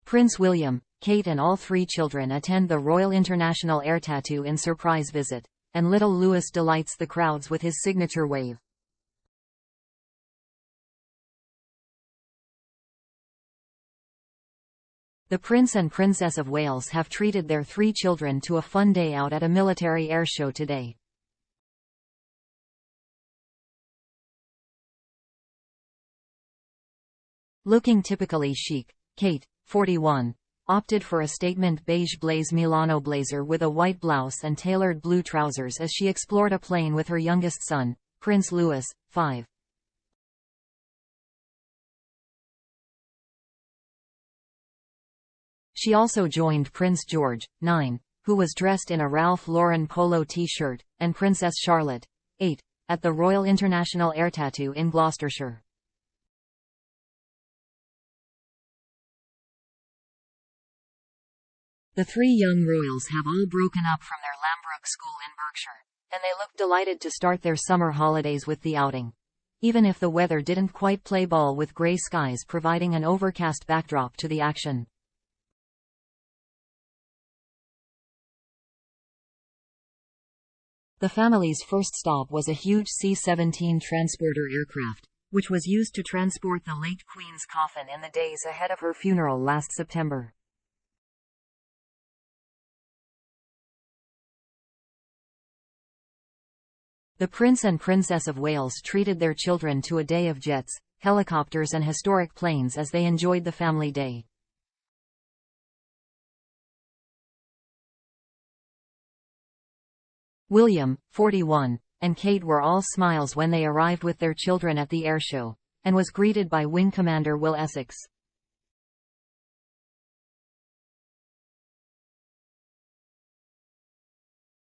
Prince William, Kate and all three children attend the Royal International Air Tattoo in surprise visit, and little Louis delights the crowds with his signature wave. The Prince and Princess of Wales have treated their three children to a fun day out at a military air show today. Looking typically chic, Kate, 41, opted for a statement beige blaze Milano blazer with a white blouse and tailored blue trousers as she explored a plane with her youngest son, Prince Louis, 5. She also joined Prince George, 9, who was dressed in a Ralph Lauren polo t-shirt, and Princess Charlotte, 8, at the Royal International Air Tattoo in Gloucestershire. The three young royals have all broken up from their Lambrook school in Berkshire, and they look delighted to start their summer holidays with the outing. Even if the weather didn't quite play ball with grey skies providing an overcast backdrop to the action. The family's first stop was a huge C-17 transporter aircraft, which was used to transport the late Queen's coffin in the days ahead of her funeral last September. The Prince and Princess of Wales treated their children to a day of jets, helicopters and historic planes as they enjoyed the family day. William, 41, and Kate were all smiles when they arrived with their children at the airshow, and was greeted by Wing Commander Will Essex.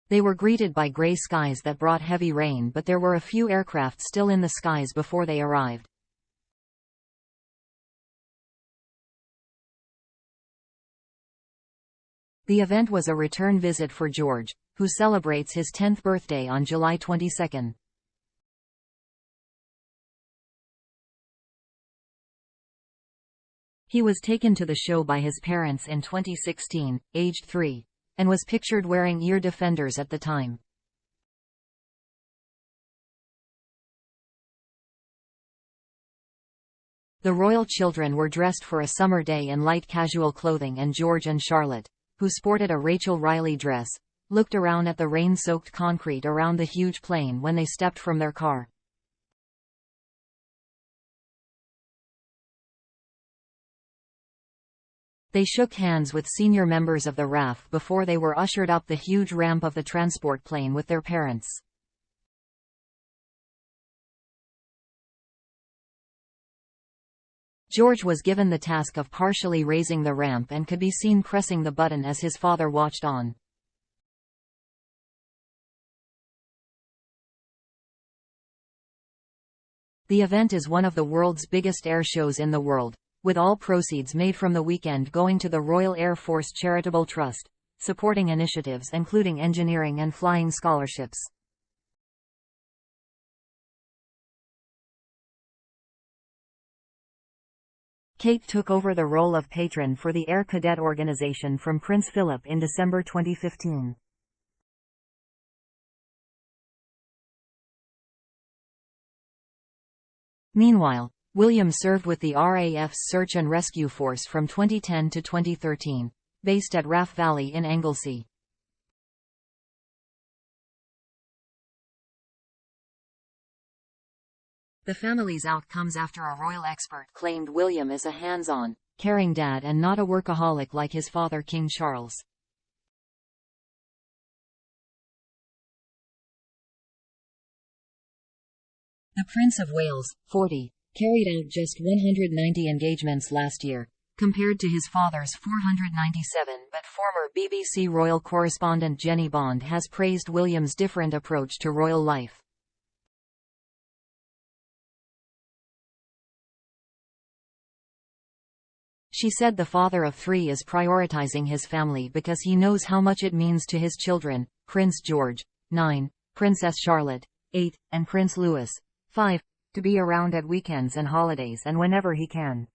They were greeted by grey skies that brought heavy rain, but there were a few aircraft still in the skies before they arrived. The event was a return visit for George, who celebrates his 10th birthday on July 22. He was taken to the show by his parents in 2016, aged 3, and was pictured wearing ear defenders at the time. The royal children were dressed for a summer day in light casual clothing, and George and Charlotte, who sported a Rachel Riley dress, looked around at the rain-soaked concrete around the huge plane when they stepped from their car. They shook hands with senior members of the RAF before they were ushered up the huge ramp of the transport plane with their parents. George was given the task of partially raising the ramp and could be seen pressing the button as his father watched on. The event is one of the world's biggest air shows in the world, with all proceeds made from the weekend going to the Royal Air Force Charitable Trust, supporting initiatives including engineering and flying scholarships. Kate took over the role of patron for the Air Cadet organization from Prince Philip in December 2015. Meanwhile, William served with the RAF's Search and Rescue Force from 2010 to 2013, based at RAF Valley in Anglesey. The family's out comes after a royal expert claimed William is a hands-on, caring dad and not a workaholic like his father King Charles. The Prince of Wales, 40, carried out just 190 engagements last year, compared to his father's 497, but former BBC royal correspondent Jenny Bond has praised William's different approach to royal life. She said the father of 3 is prioritizing his family because he knows how much it means to his children, Prince George, 9, Princess Charlotte, 8, and Prince Louis, 5, to be around at weekends and holidays and whenever he can.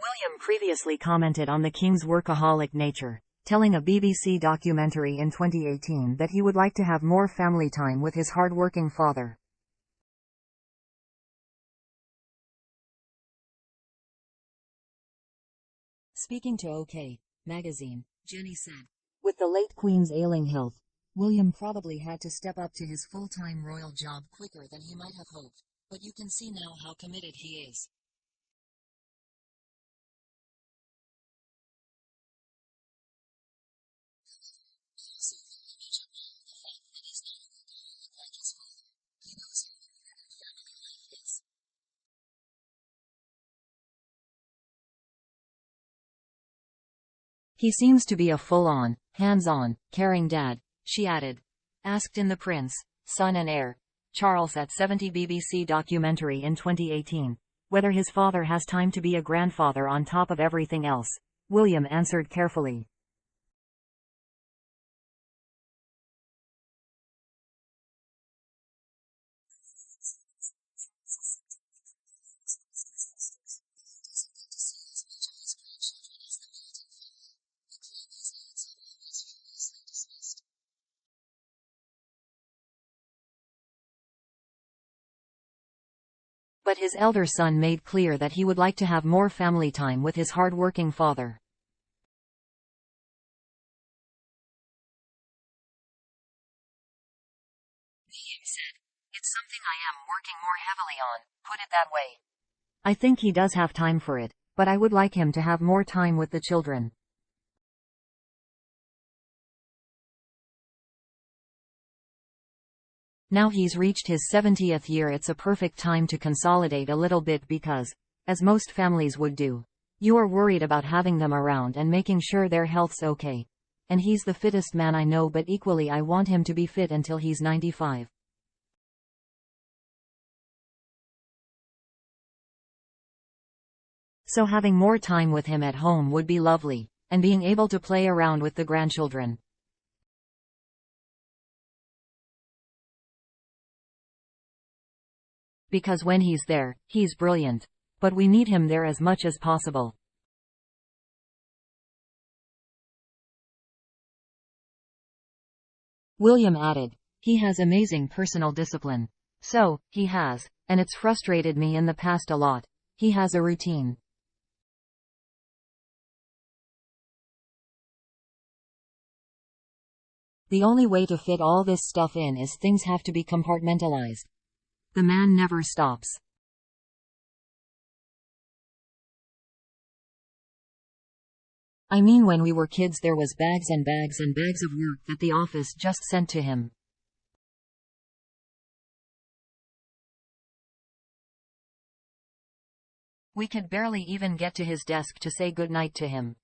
William previously commented on the king's workaholic nature, telling a BBC documentary in 2018 that he would like to have more family time with his hard-working father. Speaking to OK magazine, Jenny said, "With the late Queen's ailing health, William probably had to step up to his full-time royal job quicker than he might have hoped, but you can see now how committed he is." He seems to be a full-on, hands-on, caring dad, she added. Asked in the Prince, Son and Heir, Charles at 70 BBC documentary in 2018, whether his father has time to be a grandfather on top of everything else, William answered carefully. But his elder son made clear that he would like to have more family time with his hard-working father. He said, "It's something I am working more heavily on, put it that way. I think he does have time for it, but I would like him to have more time with the children." Now he's reached his 70th year, it's a perfect time to consolidate a little bit because, as most families would do, you are worried about having them around and making sure their health's okay. And he's the fittest man I know, but equally I want him to be fit until he's 95. So having more time with him at home would be lovely, and being able to play around with the grandchildren. Because when he's there, he's brilliant. But we need him there as much as possible. William added, "He has amazing personal discipline. So, he has, and it's frustrated me in the past a lot. He has a routine. The only way to fit all this stuff in is things have to be compartmentalized. The man never stops." I mean, when we were kids there was bags and bags and bags of work that the office just sent to him. We could barely even get to his desk to say goodnight to him.